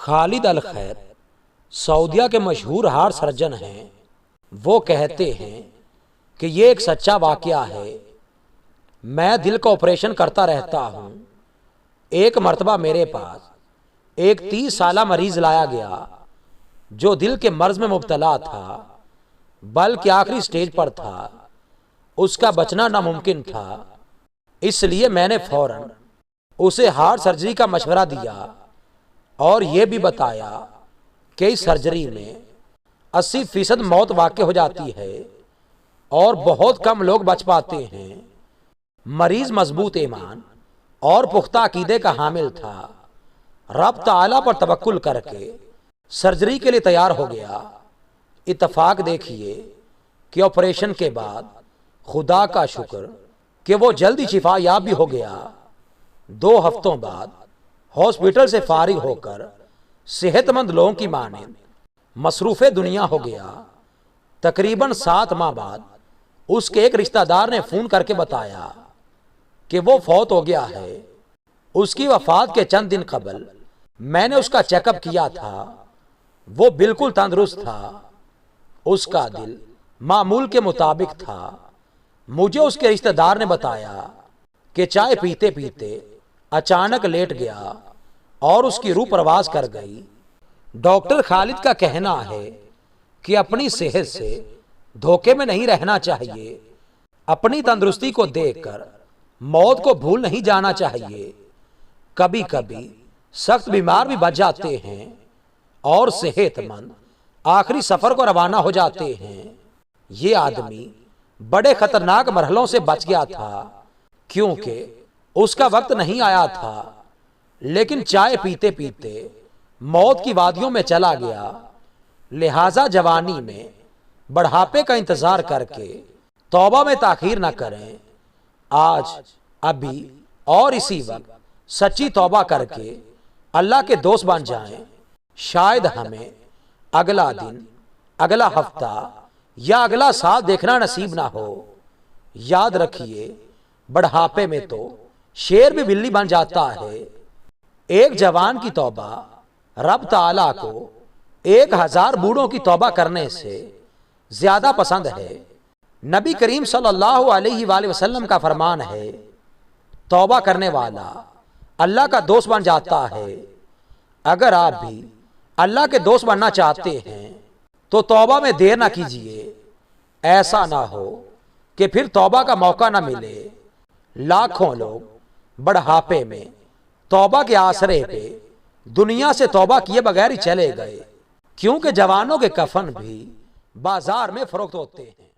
खालिद अल खैर सऊदिया के मशहूर हार्ट सर्जन हैं। वो कहते हैं कि ये एक सच्चा वाकया है। मैं दिल का ऑपरेशन करता रहता हूँ। एक मर्तबा मेरे पास एक 30 साला मरीज लाया गया जो दिल के मर्ज में मुब्तला था, बल्कि आखिरी स्टेज पर था। उसका बचना नामुमकिन था। इसलिए मैंने फौरन उसे हार्ट सर्जरी का मशवरा दिया और यह भी बताया कि इस सर्जरी में 80% मौत वाक़ई हो जाती है और बहुत कम लोग बच पाते हैं। मरीज मजबूत ईमान और पुख्ता अकीदे का हामिल था। रब ताला पर तवक्कुल करके सर्जरी के लिए तैयार हो गया। इत्तफाक देखिए कि ऑपरेशन के बाद खुदा का शुक्र कि वो जल्दी शिफा याब भी हो गया। 2 हफ्तों बाद हॉस्पिटल से फारिग होकर सेहतमंद लोगों की मानिंद मसरूफ़े दुनिया हो गया। तकरीबन 7 माह बाद उसके एक रिश्तेदार ने फ़ोन करके बताया कि वो फौत हो गया है। उसकी वफ़ात के चंद दिन कबल मैंने उसका चेकअप किया था। वो बिल्कुल तंदुरुस्त था। उसका दिल मामूल के मुताबिक था। मुझे उसके रिश्तेदार ने बताया कि चाय पीते पीते अचानक लेट गया और उसकी रूह परवास कर गई। डॉक्टर खालिद का कहना है कि अपनी सेहत से धोखे में नहीं रहना चाहिए। अपनी तंदुरुस्ती को देखकर मौत को भूल नहीं जाना चाहिए। कभी कभी सख्त बीमार भी बच जाते हैं और सेहतमंद आखिरी सफर को रवाना हो जाते हैं। ये आदमी बड़े खतरनाक मरहलों से बच गया था क्योंकि उसका वक्त नहीं आया था, लेकिन चाय पीते पीते मौत की वादियों में चला गया। लिहाजा जवानी में बढ़ापे का इंतजार करके तौबा में ताखीर न करें। आज अभी और इसी वक्त सच्ची तौबा करके अल्लाह के दोस्त बन जाएं। शायद हमें अगला दिन, अगला हफ्ता या अगला साल देखना नसीब ना हो। याद रखिए, बढ़ापे में तो शेर भी बिल्ली बन जाता है। एक जवान की तौबा रब ताला को 1000 बूढ़ों की तौबा करने से ज्यादा पसंद है। नबी करीम सल्लल्लाहु अलैहि वसल्लम का फरमान है, तौबा करने वाला अल्लाह का दोस्त बन जाता है। अगर आप भी अल्लाह के दोस्त बनना चाहते हैं तो तौबा में देर ना कीजिए। ऐसा ना हो कि फिर तौबा का मौका ना मिले। लाखों लोग बढ़ापे में तौबा के आसरे पे दुनिया से तौबा किए बगैर ही चले गए, क्योंकि जवानों के कफन भी बाजार में फरोख्त होते हैं।